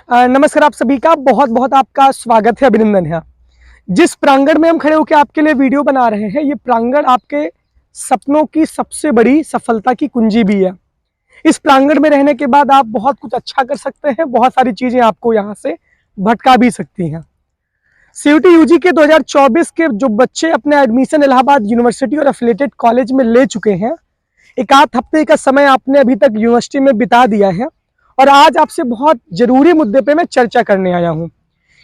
नमस्कार आप सभी का बहुत बहुत आपका स्वागत है, अभिनंदन है। जिस प्रांगण में हम खड़े होकर आपके लिए वीडियो बना रहे हैं, ये प्रांगण आपके सपनों की सबसे बड़ी सफलता की कुंजी भी है। इस प्रांगण में रहने के बाद आप बहुत कुछ अच्छा कर सकते हैं, बहुत सारी चीजें आपको यहाँ से भटका भी सकती हैं। सीयूटी यूजी के 2024 के जो बच्चे अपने एडमिशन इलाहाबाद यूनिवर्सिटी और एफिलिएटेड कॉलेज में ले चुके हैं, एक आध हफ्ते का समय आपने अभी तक यूनिवर्सिटी में बिता दिया है और आज आपसे बहुत जरूरी मुद्दे पे मैं चर्चा करने आया हूं।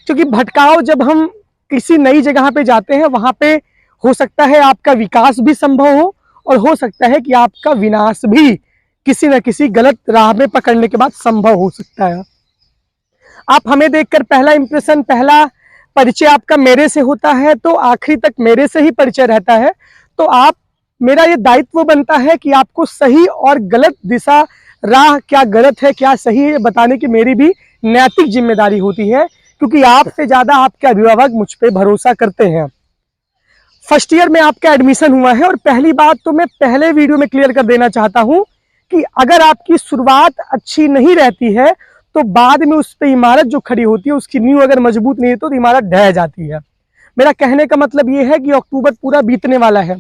क्योंकि भटकाव जब हम किसी नई जगह पे जाते हैं, वहां पे हो सकता है आपका विकास भी संभव हो और हो सकता है कि आपका विनाश भी किसी न किसी गलत राह में पकड़ने के बाद संभव हो सकता है। आप हमें देखकर पहला इंप्रेशन, पहला परिचय आपका मेरे से होता है तो आखिरी तक मेरे से ही परिचय रहता है। तो आप मेरा ये दायित्व बनता है कि आपको सही और गलत दिशा, राह क्या गलत है क्या सही है, बताने की मेरी भी नैतिक जिम्मेदारी होती है, क्योंकि आपसे ज्यादा आपके अभिभावक मुझ पर भरोसा करते हैं। फर्स्ट ईयर में आपका एडमिशन हुआ है और पहली बात तो मैं पहले वीडियो में क्लियर कर देना चाहता हूं कि अगर आपकी शुरुआत अच्छी नहीं रहती है तो बाद में उस पर इमारत जो खड़ी होती है, उसकी नींव अगर मजबूत नहीं है तो इमारत ढह जाती है। मेरा कहने का मतलब यह है कि अक्टूबर पूरा बीतने वाला है,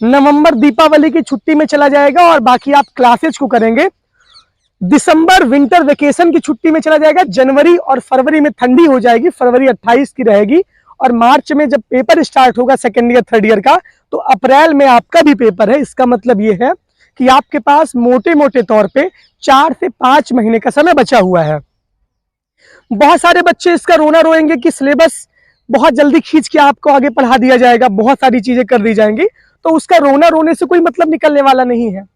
नवंबर दीपावली की छुट्टी में चला जाएगा और बाकी आप क्लासेज को करेंगे। दिसंबर विंटर वेकेशन की छुट्टी में चला जाएगा, जनवरी और फरवरी में ठंडी हो जाएगी, फरवरी 28 की रहेगी और मार्च में जब पेपर स्टार्ट होगा सेकेंड ईयर थर्ड ईयर का, तो अप्रैल में आपका भी पेपर है। इसका मतलब यह है कि आपके पास मोटे मोटे तौर पे 4 से 5 महीने का समय बचा हुआ है। बहुत सारे बच्चे इसका रोना रोएंगे कि सिलेबस बहुत जल्दी खींच के आपको आगे पढ़ा दिया जाएगा, बहुत सारी चीजें कर दी जाएंगी, तो उसका रोना रोने से कोई मतलब निकलने वाला नहीं है।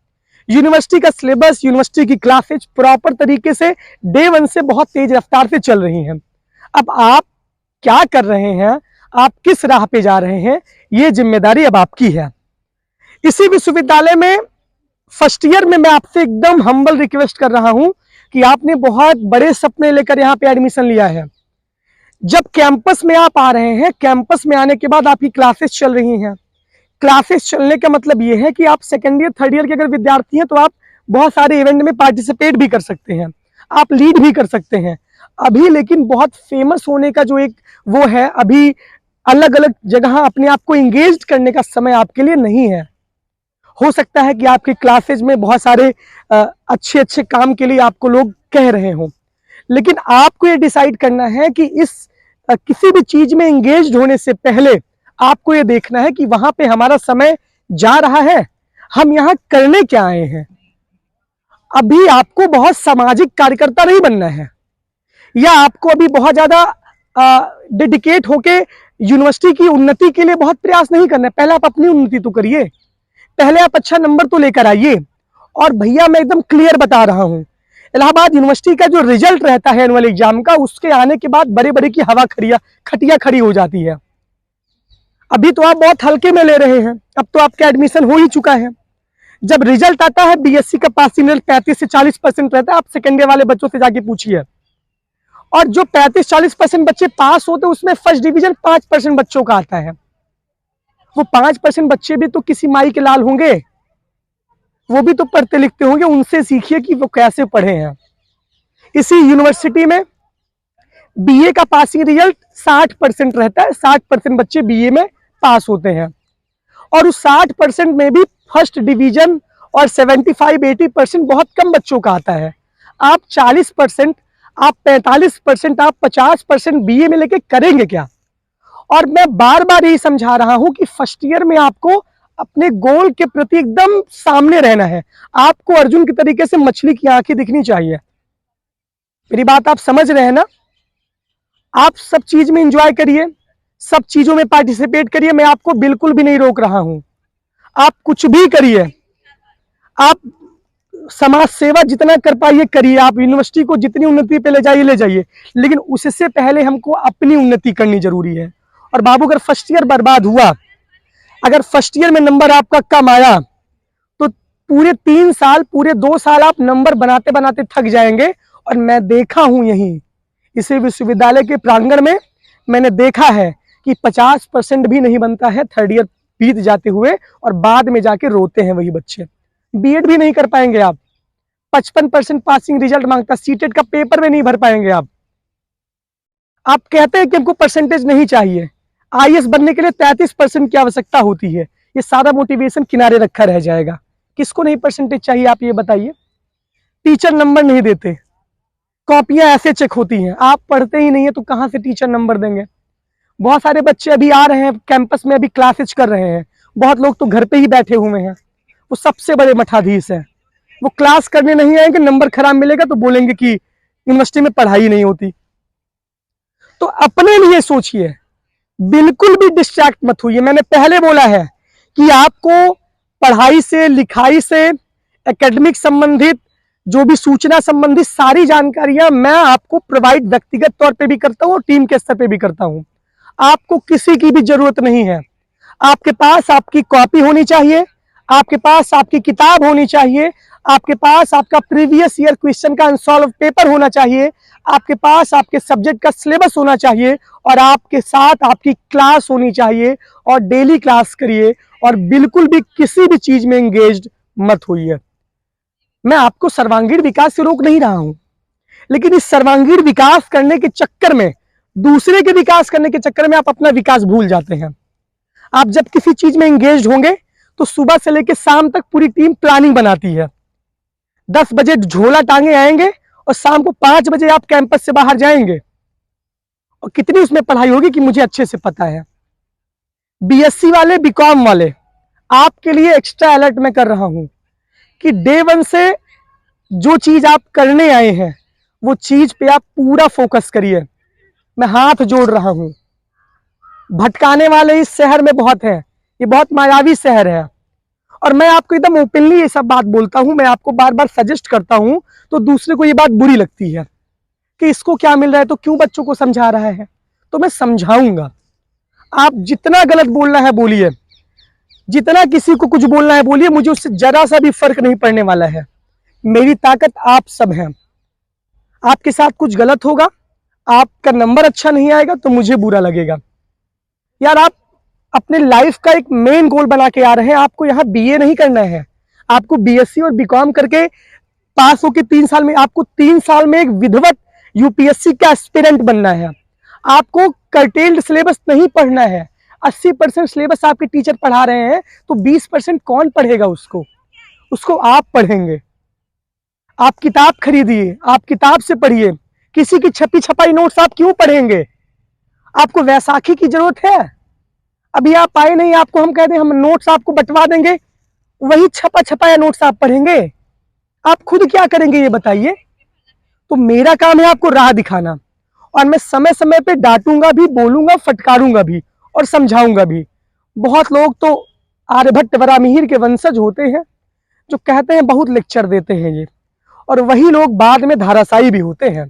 यूनिवर्सिटी का सिलेबस, यूनिवर्सिटी की क्लासेज प्रॉपर तरीके से डे 1 से बहुत तेज रफ्तार से चल रही हैं। अब आप क्या कर रहे हैं, आप किस राह पे जा रहे हैं, ये जिम्मेदारी अब आपकी है। इसी विश्वविद्यालय में फर्स्ट ईयर में मैं आपसे एकदम हम्बल रिक्वेस्ट कर रहा हूं कि आपने बहुत बड़े सपने लेकर यहाँ पे एडमिशन लिया है। जब कैंपस में आप आ रहे हैं, कैंपस में आने के बाद आपकी क्लासेस चल रही हैं। क्लासेस चलने का मतलब ये है कि आप सेकेंड ईयर थर्ड ईयर के अगर विद्यार्थी हैं तो आप बहुत सारे इवेंट में पार्टिसिपेट भी कर सकते हैं, आप लीड भी कर सकते हैं। अभी लेकिन बहुत फेमस होने का जो एक वो है, अभी अलग अलग जगह अपने आप को इंगेज करने का समय आपके लिए नहीं है। हो सकता है कि आपके क्लासेज में बहुत सारे अच्छे अच्छे काम के लिए आपको लोग कह रहे हों, लेकिन आपको ये डिसाइड करना है कि इस किसी भी चीज में इंगेज होने से पहले आपको ये देखना है कि वहां पे हमारा समय जा रहा है, हम यहाँ करने क्या आए हैं। अभी आपको बहुत सामाजिक कार्यकर्ता नहीं बनना है, या आपको अभी बहुत ज्यादा डेडिकेट होके यूनिवर्सिटी की उन्नति के लिए बहुत प्रयास नहीं करना है। पहले आप अपनी उन्नति तो करिए, पहले आप अच्छा नंबर तो लेकर आइए। और भैया मैं एकदम क्लियर बता रहा हूं, इलाहाबाद यूनिवर्सिटी का जो रिजल्ट रहता है एनुअल एग्जाम का, उसके आने के बाद बड़े बड़े की हवा खटिया खड़ी हो जाती है। अभी तो आप बहुत हल्के में ले रहे हैं, अब तो आपका एडमिशन हो ही चुका है। जब रिजल्ट आता है बीएससी का पासिंग रिजल्ट 35 से 40% रहता है, आप सेकेंड ईयर वाले बच्चों से जाके पूछिए, और जो 35-40% बच्चे पास होते हैं उसमें फर्स्ट डिवीजन 5% बच्चों का आता है। वो 5% बच्चे भी तो किसी माई के लाल होंगे, वो भी तो पढ़ते लिखते होंगे, उनसे सीखिए कि वो कैसे पढ़े हैं। इसी यूनिवर्सिटी में बीए का पासिंग रिजल्ट 60% रहता है, 60% बच्चे बीए में पास होते हैं, और उस 60% में भी फर्स्ट डिवीजन और 75-80% बहुत कम बच्चों का आता है। आप 40%, आप 45%, आप 50% बीए में लेके करेंगे क्या। और मैं बार बार यही समझा रहा हूं कि फर्स्ट ईयर में आपको अपने गोल के प्रति एकदम सामने रहना है। आपको अर्जुन के तरीके से मछली की आंखें दिखनी चाहिए। मेरी बात आप समझ रहे हैं ना। आप सब चीज में एंजॉय करिए, सब चीजों में पार्टिसिपेट करिए, मैं आपको बिल्कुल भी नहीं रोक रहा हूं। आप कुछ भी करिए, आप समाज सेवा जितना कर पाइए करिए, आप यूनिवर्सिटी को जितनी उन्नति पे ले जाइए, लेकिन उससे पहले हमको अपनी उन्नति करनी जरूरी है। और बाबू अगर फर्स्ट ईयर बर्बाद हुआ, अगर फर्स्ट ईयर में नंबर आपका कम आया, तो पूरे 3 साल, पूरे 2 साल आप नंबर बनाते बनाते थक जाएंगे। और मैं देखा हूं यहीं इसी विश्वविद्यालय के प्रांगण में, मैंने देखा है कि 50% भी नहीं बनता है थर्ड ईयर बीत जाते हुए, और बाद में जाके रोते हैं वही बच्चे। बीएड भी नहीं कर पाएंगे आप, 55% पासिंग रिजल्ट मांगता, सीटेट का पेपर में नहीं भर पाएंगे आप। आप कहते हैं कि हमको परसेंटेज नहीं चाहिए, आईएएस बनने के लिए 33% की आवश्यकता होती है, ये सारा मोटिवेशन किनारे रखा रह जाएगा। किसको नहीं परसेंटेज चाहिए आप ये बताइए। टीचर नंबर नहीं देते, कॉपियां ऐसे चेक होती हैं, आप पढ़ते ही नहीं है तो कहां से टीचर नंबर देंगे। बहुत सारे बच्चे अभी आ रहे हैं कैंपस में, अभी क्लासेज कर रहे हैं, बहुत लोग तो घर पे ही बैठे हुए हैं, वो सबसे बड़े मठाधीश हैं। वो क्लास करने नहीं आएंगे, नंबर खराब मिलेगा तो बोलेंगे कि यूनिवर्सिटी में पढ़ाई नहीं होती। तो अपने लिए सोचिए, बिल्कुल भी डिस्ट्रैक्ट मत होइए। मैंने पहले बोला है कि आपको पढ़ाई से, लिखाई से, एकेडमिक संबंधित जो भी सूचना संबंधित सारी जानकारियां मैं आपको प्रोवाइड व्यक्तिगत तौर पे भी करता हूं और टीम के स्तर पे भी करता हूं। आपको किसी की भी जरूरत नहीं है। आपके पास आपकी कॉपी होनी चाहिए, आपके पास आपकी किताब होनी चाहिए, आपके पास आपका प्रीवियस ईयर क्वेश्चन का अनसॉल्व पेपर होना चाहिए, आपके पास आपके सब्जेक्ट का सिलेबस होना चाहिए, और आपके साथ आपकी क्लास होनी चाहिए, और डेली क्लास करिए, और बिल्कुल भी किसी भी चीज में एंगेज्ड मत होइए। मैं आपको सर्वांगीण विकास से रोक नहीं रहा हूं, लेकिन इस सर्वांगीण विकास करने के चक्कर में, दूसरे के विकास करने के चक्कर में आप अपना विकास भूल जाते हैं। आप जब किसी चीज में एंगेज होंगे तो सुबह से लेकर शाम तक पूरी टीम प्लानिंग बनाती है। 10 बजे झोला टांगे आएंगे और शाम को 5 बजे आप कैंपस से बाहर जाएंगे, और कितनी उसमें पढ़ाई होगी कि मुझे अच्छे से पता है। बीएससी वाले, बीकॉम वाले, आपके लिए एक्स्ट्रा अलर्ट मैं कर रहा हूं कि डे 1 से जो चीज आप करने आए हैं वो चीज पे आप पूरा फोकस करिए। मैं हाथ जोड़ रहा हूं, भटकाने वाले इस शहर में बहुत हैं, ये बहुत मायावी शहर है, और मैं आपको एकदम ओपनली ये सब बात बोलता हूं। मैं आपको बार बार सजेस्ट करता हूं तो दूसरे को ये बात बुरी लगती है कि इसको क्या मिल रहा है तो क्यों बच्चों को समझा रहा है। तो मैं समझाऊंगा। आप जितना गलत बोलना है बोलिए, जितना किसी को कुछ बोलना है बोलिए, मुझे उससे जरा सा भी फर्क नहीं पड़ने वाला है। मेरी ताकत आप सब हैं। आपके साथ कुछ गलत होगा, आपका नंबर अच्छा नहीं आएगा तो मुझे बुरा लगेगा। यार, आप अपने लाइफ का एक मेन गोल बना के आ रहे हैं। आपको यहाँ बीए नहीं करना है, आपको बीएससी और बीकॉम करके पास होके 3 साल में, आपको 3 साल में एक विधिवत यूपीएससी का एस्पिरेंट बनना है। आपको कर्टेल्ड सिलेबस नहीं पढ़ना है। 80% सिलेबस आपके टीचर पढ़ा रहे हैं तो 20% कौन पढ़ेगा उसको? उसको आप पढ़ेंगे। आप किताब खरीदिए, आप किताब से पढ़िए। किसी की छपी छपाई नोट्स आप क्यों पढ़ेंगे? आपको वैसाखी की जरूरत है? अभी आप आए नहीं, आपको हम कहते हैं हम नोट्स आपको बंटवा देंगे, वही छपा छपाया नोट्स आप पढ़ेंगे? आप खुद क्या करेंगे ये बताइए। तो मेरा काम है आपको राह दिखाना, और मैं समय समय पे डांटूंगा भी, बोलूंगा, फटकारूंगा भी और समझाऊंगा भी। बहुत लोग तो आर्यभट्ट वरामिहिर के वंशज होते हैं जो कहते हैं बहुत लेक्चर देते हैं ये, और वही लोग बाद में धाराशायी भी होते हैं,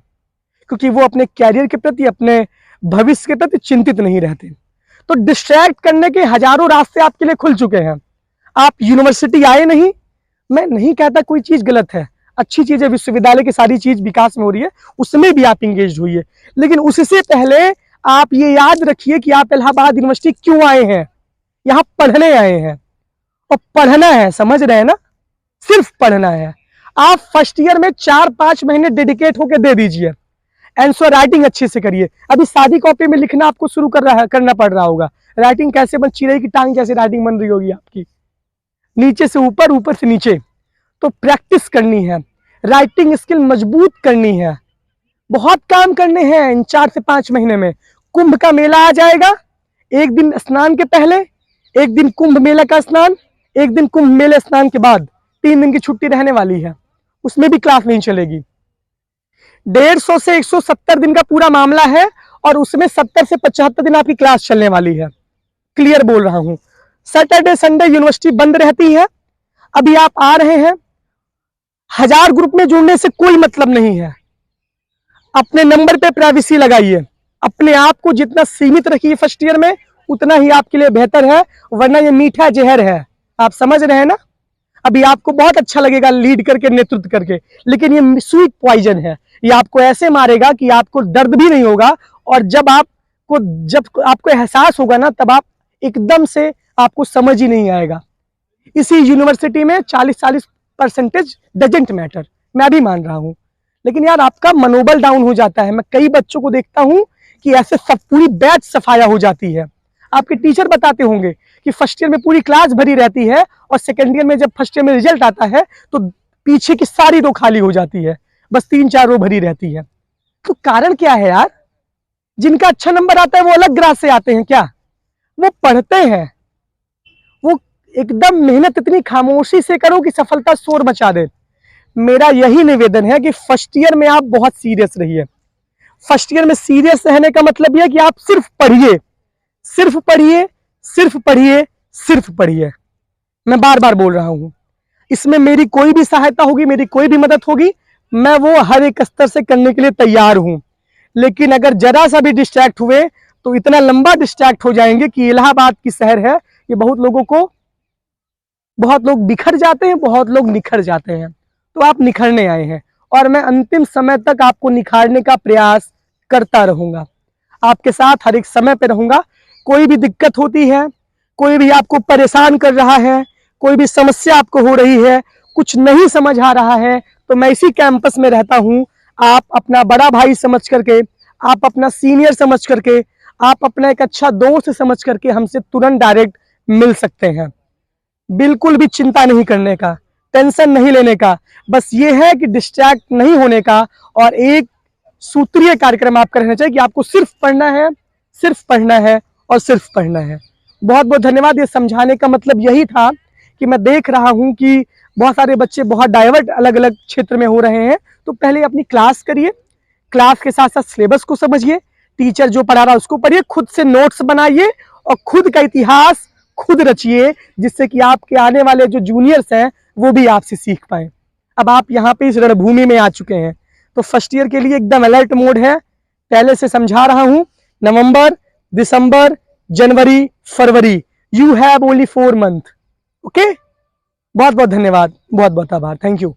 क्योंकि वो अपने कैरियर के प्रति, अपने भविष्य के प्रति चिंतित नहीं रहते। तो डिस्ट्रैक्ट करने के हजारों रास्ते आपके लिए खुल चुके हैं। आप यूनिवर्सिटी आए नहीं, मैं नहीं कहता कोई चीज गलत है, अच्छी चीज है, विश्वविद्यालय की सारी चीज विकास में हो रही है, उसमें भी आप इंगेज हुई है। लेकिन उससे पहले आप ये याद रखिए कि आप इलाहाबाद यूनिवर्सिटी क्यों आए हैं। यहाँ पढ़ने आए हैं, और पढ़ना है, समझ रहे हैं ना? सिर्फ पढ़ना है। आप फर्स्ट ईयर में 4-5 महीने डेडिकेट होकर दे दीजिए। आंसर राइटिंग अच्छे से करिए। अभी सादी कॉपी में लिखना आपको शुरू करना पड़ रहा होगा। राइटिंग कैसे बन, चिड़ै की टांग जैसे राइटिंग बन रही होगी आपकी, नीचे से ऊपर, ऊपर से नीचे। तो प्रैक्टिस करनी है, राइटिंग स्किल मजबूत करनी है, बहुत काम करने हैं इन 4 से 5 महीने में। कुंभ का मेला आ जाएगा, एक दिन स्नान के पहले, एक दिन कुंभ मेला का स्नान, एक दिन कुंभ मेले स्नान के बाद 3 दिन की छुट्टी रहने वाली है, उसमें भी क्लास नहीं चलेगी। 150 से 170 दिन का पूरा मामला है, और उसमें 70 से 75 दिन आपकी क्लास चलने वाली है। क्लियर बोल रहा हूं। सैटरडे संडे यूनिवर्सिटी बंद रहती है। अभी आप आ रहे हैं, 1000 ग्रुप में जुड़ने से कोई मतलब नहीं है। अपने नंबर पे प्राइवेसी लगाइए, अपने आप को जितना सीमित रखिए फर्स्ट ईयर में, उतना ही आपके लिए बेहतर है, वरना ये मीठा जहर है। आप समझ रहे हैं ना? अभी आपको बहुत अच्छा लगेगा लीड करके, नेतृत्व करके, लेकिन ये स्वीट पॉइजन है। ये आपको ऐसे मारेगा कि आपको दर्द भी नहीं होगा, और जब आपको एहसास होगा ना, तब आप एकदम से, आपको समझ ही नहीं आएगा। इसी यूनिवर्सिटी में 40% डजंट मैटर, मैं भी मान रहा हूं, लेकिन यार आपका मनोबल डाउन हो जाता है। मैं कई बच्चों को देखता हूं कि ऐसे सब पूरी बैच सफाया हो जाती है। आपके टीचर बताते होंगे कि फर्स्ट ईयर में पूरी क्लास भरी रहती है और सेकेंड ईयर में जब फर्स्ट ईयर में रिजल्ट आता है तो पीछे की सारी रो खाली हो जाती है, बस 3-4 रो भरी रहती है। तो कारण क्या है यार? जिनका अच्छा नंबर आता है वो अलग ग्रास से आते हैं क्या? वो पढ़ते हैं, वो एकदम मेहनत इतनी खामोशी से करो कि सफलता शोर मचा दे। मेरा यही निवेदन है कि फर्स्ट ईयर में आप बहुत सीरियस रहिए। फर्स्ट ईयर में सीरियस रहने का मतलब यह है कि आप सिर्फ पढ़िए, सिर्फ पढ़िए, सिर्फ पढ़िए, सिर्फ पढ़िए। मैं बार बार बोल रहा हूं, इसमें मेरी कोई भी सहायता होगी, मेरी कोई भी मदद होगी, मैं वो हर एक स्तर से करने के लिए तैयार हूं। लेकिन अगर जरा सा भी डिस्ट्रैक्ट हुए तो इतना लंबा डिस्ट्रैक्ट हो जाएंगे कि इलाहाबाद की शहर है, ये बहुत लोग बिखर जाते हैं, बहुत लोग निखर जाते हैं। तो आप निखरने आए हैं और मैं अंतिम समय तक आपको निखारने का प्रयास करता रहूंगा, आपके साथ हर एक समय पे रहूंगा। कोई भी दिक्कत होती है, कोई भी आपको परेशान कर रहा है, कोई भी समस्या आपको हो रही है, कुछ नहीं समझ आ रहा है, तो मैं इसी कैंपस में रहता हूं। आप अपना बड़ा भाई समझ करके, आप अपना सीनियर समझ करके, आप अपना एक अच्छा दोस्त समझ करके हमसे तुरंत डायरेक्ट मिल सकते हैं। बिल्कुल भी चिंता नहीं करने का, टेंशन नहीं लेने का, बस ये है कि डिस्ट्रैक्ट नहीं होने का और एक सूत्रीय कार्यक्रम आपका रहना चाहिए कि आपको सिर्फ पढ़ना है, सिर्फ पढ़ना है और सिर्फ पढ़ना है। बहुत बहुत धन्यवाद। ये समझाने का मतलब यही था कि मैं देख रहा हूं कि बहुत सारे बच्चे बहुत डाइवर्ट अलग अलग क्षेत्र में हो रहे हैं। तो पहले अपनी क्लास करिए, क्लास के साथ साथ सिलेबस को समझिए, टीचर जो पढ़ा रहा है उसको पढ़िए, खुद से नोट्स बनाइए और खुद का इतिहास खुद रचिए, जिससे कि आपके आने वाले जो जूनियर्स हैं वो भी आपसे सीख पाए। अब आप यहाँ पे इस रणभूमि में आ चुके हैं तो फर्स्ट ईयर के लिए एकदम अलर्ट मोड है। पहले से समझा रहा हूं, नवंबर, दिसंबर, जनवरी, फरवरी, you have only 4 month. Okay, बहुत बहुत धन्यवाद, बहुत बहुत आभार, थैंक यू।